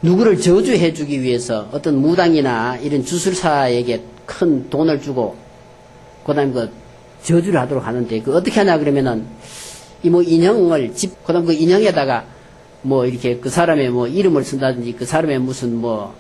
누구를 저주해 주기 위해서 어떤 무당이나 이런 주술사에게 큰 돈을 주고 그다음에 그 저주를 하도록 하는데 그 어떻게 하냐 그러면은 이 뭐 인형을 그다음 그 인형에다가 뭐 이렇게 그 사람의 뭐 이름을 쓴다든지 그 사람의 무슨 뭐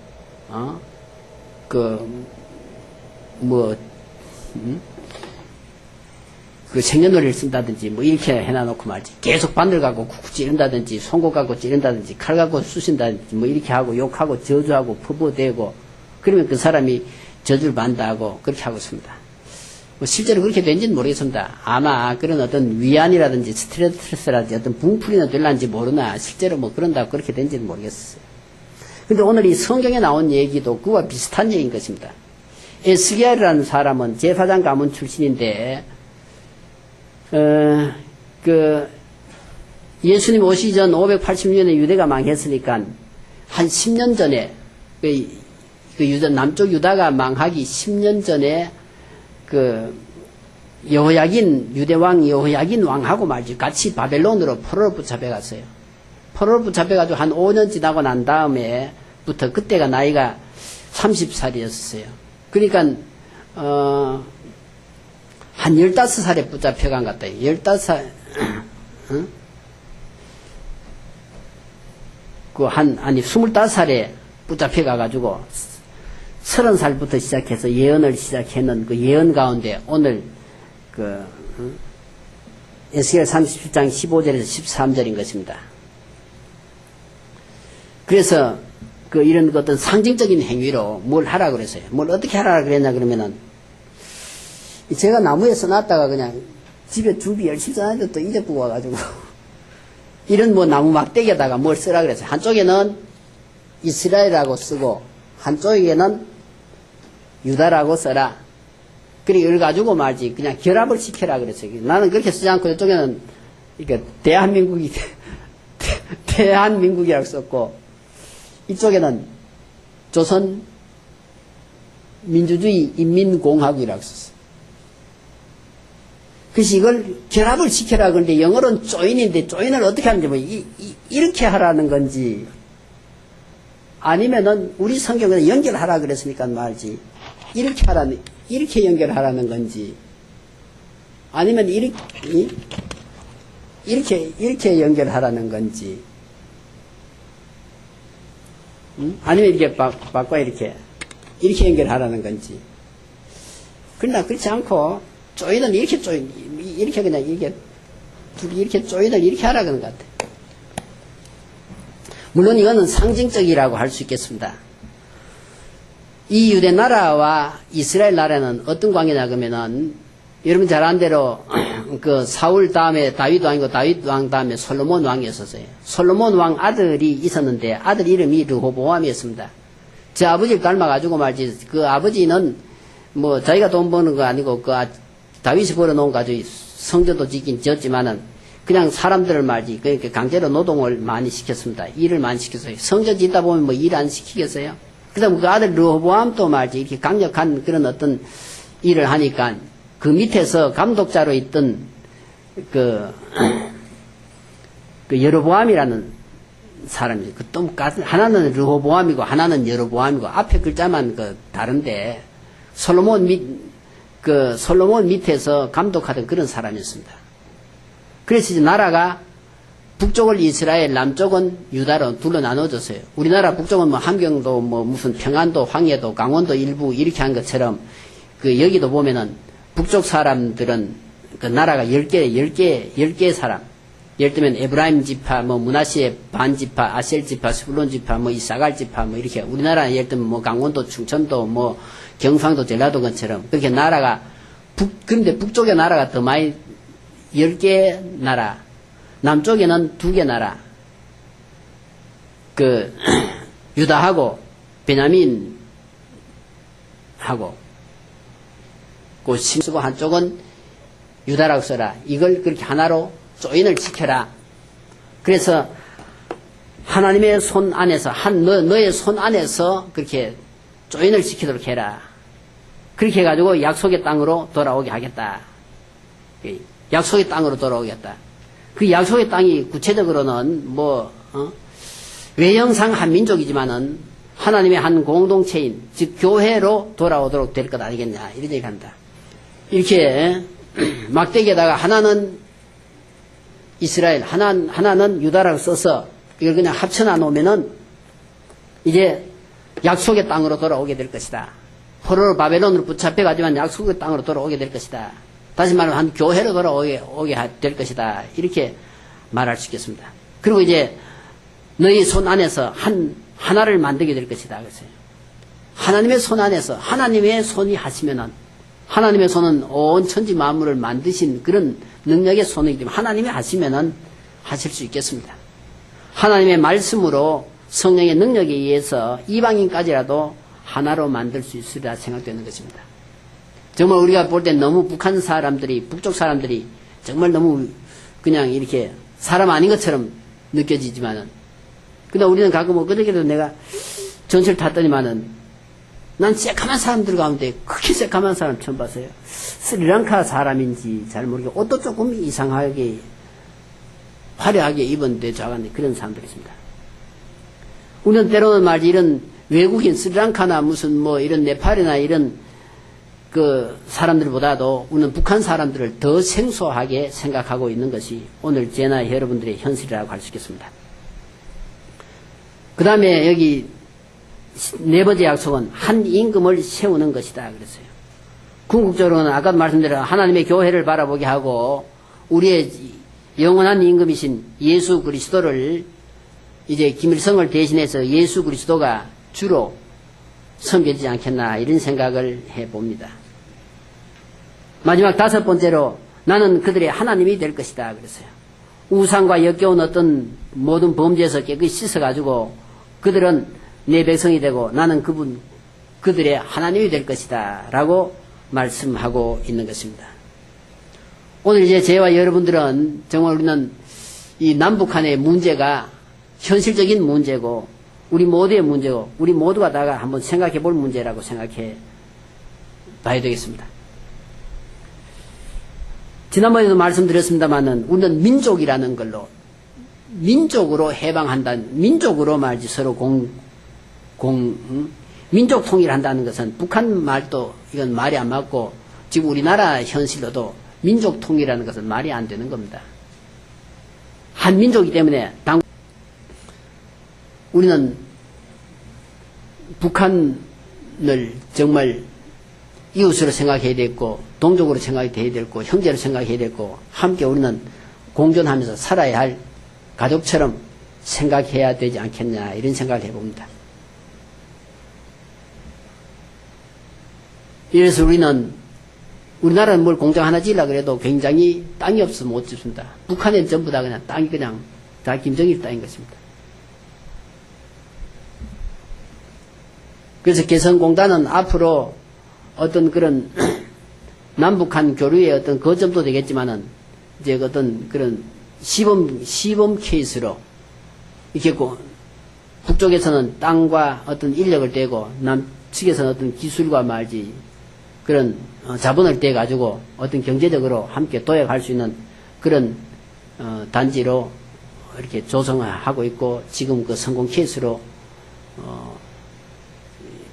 그 생년월일을 쓴다든지 뭐 이렇게 해놔놓고 말이지 계속 바늘 갖고 쿡쿡 찌른다든지 송곳 갖고 찌른다든지 칼 갖고 쑤신다든지 뭐 이렇게 하고 욕하고 저주하고 퍼부어대고 그러면 그 사람이 저주를 받는다고 그렇게 하고 있습니다. 뭐 실제로 그렇게 된지는 모르겠습니다. 아마 그런 어떤 위안이라든지 스트레스라든지 어떤 붕풀이나 될란지 모르나 실제로 뭐 그런다고 그렇게 된지는 모르겠어요. 근데 오늘 이 성경에 나온 얘기도 그와 비슷한 얘기인 것입니다. 에스겔이라는 사람은 제사장 가문 출신인데 예수님 오시기 전 580년에 유대가 망했으니까 한 10년 전에 남쪽 유다가 망하기 10년 전에 여호야긴 유대왕 여호야긴 왕하고 말이지 같이 바벨론으로 포로로 붙잡혀갔어요. 포로로 붙잡혀가지고 한 5년 지나고 난 다음에부터 그때가 나이가 30살이었어요. 그러니까 한 15살에 붙잡혀간 것 같아요. 15살, 응? 아니, 25살에 붙잡혀가가지고, 30살부터 시작해서 예언을 시작했는 그 예언 가운데 오늘 에스겔 37장 15절에서 13절인 것입니다. 그래서 이런 어떤 상징적인 행위로 뭘 하라 그랬어요. 뭘 어떻게 하라 그랬냐 그러면은, 제가 나무에 써놨다가 그냥 집에 준비 열심히 써놨는데 또 잊어보고 와가지고 이런 뭐 나무 막대기에다가 뭘 쓰라 그랬어요. 한쪽에는 이스라엘이라고 쓰고 한쪽에는 유다라고 써라. 그리고 이걸 가지고 말지 그냥 결합을 시켜라 그랬어요. 나는 그렇게 쓰지 않고 이쪽에는 이게 대한민국이라고 썼고 이쪽에는 조선 민주주의 인민공화국이라고 썼어요. 그래서 이걸 결합을 시켜라 그러는데 영어로는 조인인데 조인을 어떻게 하는지 뭐 이렇게 하라는 건지 아니면은 우리 성경에는 연결하라 그랬으니까 말이지 이렇게 연결하라는 건지 아니면 이렇게 연결하라는 건지 아니면 이렇게 바꿔 이렇게 연결하라는 건지 그러나 그렇지 않고 조인은 이렇게 그냥 이렇게 조인을 이렇게 하라 그런 것 같아요. 물론 이거는 상징적이라고 할 수 있겠습니다. 이 유대 나라와 이스라엘 나라는 어떤 관계냐 그러면은 여러분 잘 아는 대로 그 사울 다음에 다윗 왕이고 다윗 왕 다음에 솔로몬 왕이었었어요. 솔로몬 왕 아들이 있었는데 아들 이름이 르호보암이었습니다. 제 아버지를 닮아가지고 말지 그 아버지는 뭐 자기가 돈 버는 거 아니고 다윗이 벌어놓은 가지고 성전도 짓긴 지었지만은 그냥 사람들을 말지 그러니까 강제로 노동을 많이 시켰습니다. 일을 많이 시켰어요. 성전 짓다 보면 뭐 일 안 시키겠어요? 그다음 그 아들 르호보암도 말지 이렇게 강력한 그런 어떤 일을 하니까 그 밑에서 감독자로 있던 그 여로보암이라는 사람이 또 하나는 르호보암이고 하나는 여로보암이고 앞에 글자만 다른데 솔로몬 밑에서 감독하던 그런 사람이었습니다. 그래서 이제 나라가 북쪽을 이스라엘, 남쪽은 유다로 둘로 나눠졌어요. 우리나라 북쪽은 뭐 함경도, 뭐 무슨 평안도, 황해도, 강원도 일부 이렇게 한 것처럼 여기도 보면은 북쪽 사람들은 그 나라가 10개 사람. 예를 들면 에브라임 지파, 뭐 문하시의 반 지파, 아셀 지파, 스불론 지파, 뭐 이사갈 지파, 뭐 이렇게 우리나라 예를 들면 뭐 강원도, 충청도, 뭐 경상도, 전라도 것처럼 그렇게 나라가 그런데 북쪽의 나라가 더 많이 10개 나라, 남쪽에는 2개 나라, 유다하고 베냐민하고 그 심수고 한쪽은 유다라고 써라. 이걸 그렇게 하나로 조인을 시켜라. 그래서 하나님의 손 안에서 너의 손 안에서 그렇게 조인을 시키도록 해라. 그렇게 해가지고 약속의 땅으로 돌아오게 하겠다. 약속의 땅으로 돌아오겠다. 그 약속의 땅이 구체적으로는 외형상 한 민족이지만은 하나님의 한 공동체인 즉 교회로 돌아오도록 될 것 아니겠냐 이런 얘기합니다. 이렇게 막대기에다가 하나는 이스라엘 하나는 유다라고 써서 이걸 그냥 합쳐놔 놓으면은 이제 약속의 땅으로 돌아오게 될 것이다. 포로로 바벨론으로 붙잡혀가지만 약속의 땅으로 돌아오게 될 것이다. 다시 말하면 한 교회로 돌아오게 될 것이다. 이렇게 말할 수 있겠습니다. 그리고 이제 너희 손 안에서 하나를 만들게 될 것이다. 그랬어요. 하나님의 손 안에서 하나님의 손이 하시면은 하나님의 손은 온 천지 만물을 만드신 그런 능력의 손이기 때문에 하나님이 하시면은 하실 수 있겠습니다. 하나님의 말씀으로 성령의 능력에 의해서 이방인까지라도 하나로 만들 수 있으리라 생각되는 것입니다. 정말 우리가 볼 때 너무 북한 사람들이 북쪽 사람들이 정말 너무 그냥 이렇게 사람 아닌 것처럼 느껴지지만은 근데 우리는 가끔 그저께도 내가 전철 탔더니만은 난 새까만 사람들 가운데 그렇게 새까만 사람 처음 봤어요. 스리랑카 사람인지 잘 모르겠고 옷도 조금 이상하게 화려하게 입었는데 저한테 그런 사람들이 있습니다. 우리는 때로는 말이지 이런 외국인 스리랑카나 무슨 뭐 이런 네팔이나 이런 그 사람들보다도 우리는 북한 사람들을 더 생소하게 생각하고 있는 것이 오늘 제나 여러분들의 현실이라고 할 수 있겠습니다. 그 다음에 여기 네 번째 약속은 한 임금을 세우는 것이다 그랬어요. 궁극적으로는 아까도 말씀드린 하나님의 교회를 바라보게 하고 우리의 영원한 임금이신 예수 그리스도를 이제 김일성을 대신해서 예수 그리스도가 주로 섬겨지지 않겠나 이런 생각을 해봅니다. 마지막 다섯 번째로 나는 그들의 하나님이 될 것이다 그랬어요. 우상과 역겨운 어떤 모든 범죄에서 깨끗이 씻어가지고 그들은 내 백성이 되고 나는 그들의 하나님이 될 것이다 라고 말씀하고 있는 것입니다. 오늘 이제 저와 여러분들은 정말 우리는 이 남북한의 문제가 현실적인 문제고 우리 모두의 문제고 우리 모두가 다가 한번 생각해 볼 문제라고 생각해 봐야 되겠습니다. 지난번에도 말씀드렸습니다만은 우리는 민족이라는 걸로 민족으로 해방한다는 민족으로 말지 서로 민족 통일한다는 것은 북한 말도 이건 말이 안 맞고 지금 우리나라 현실로도 민족 통일이라는 것은 말이 안 되는 겁니다. 한 민족이기 때문에 우리는 북한을 정말 이웃으로 생각해야 되고 동족으로 생각해야 되고 형제로 생각해야 되고 함께 우리는 공존하면서 살아야 할 가족처럼 생각해야 되지 않겠냐 이런 생각을 해봅니다. 이래서 우리나라는 뭘 공장 하나 지으려고 해도 굉장히 땅이 없으면 못 짓습니다. 북한은 전부 다 그냥 땅이 그냥 다 김정일 땅인 것입니다. 그래서 개성공단은 앞으로 어떤 그런 남북한 교류의 어떤 거점도 되겠지만은 이제 어떤 그런 시범 케이스로 이렇게 북쪽에서는 땅과 어떤 인력을 떼고 남측에서는 어떤 기술과 말지 그런 자본을 떼 가지고 어떤 경제적으로 함께 도약할 수 있는 그런 단지로 이렇게 조성하고 있고 지금 그 성공 케이스로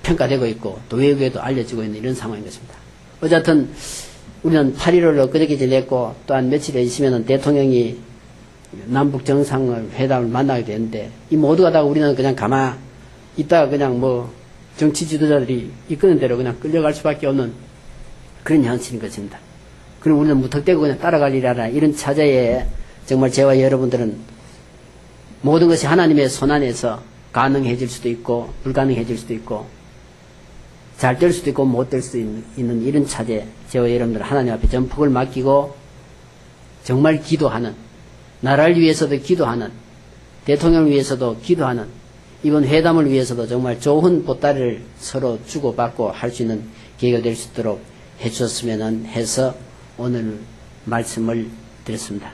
평가되고 있고 또 외국에도 알려지고 있는 이런 상황인 것입니다. 어쨌든 우리는 8.15를 그저께 지냈고 또한 며칠 있으면 대통령이 남북 정상을 회담을 만나게 되는데 이 모두가 다 우리는 그냥 가만 있다가 그냥 뭐 정치 지도자들이 이끄는 대로 그냥 끌려갈 수밖에 없는 그런 현실인 것입니다. 그리고 우리는 무턱대고 그냥 따라가리라 이런 차제에 정말 저와 여러분들은 모든 것이 하나님의 손 안에서 가능해질 수도 있고 불가능해질 수도 있고 잘 될 수도 있고 못 될 수도 있는 이런 차제 저와 여러분들 하나님 앞에 전폭을 맡기고 정말 기도하는 나라를 위해서도 기도하는 대통령을 위해서도 기도하는 이번 회담을 위해서도 정말 좋은 보따리를 서로 주고받고 할 수 있는 계기가 될 수 있도록 해주셨으면 해서 오늘 말씀을 드렸습니다.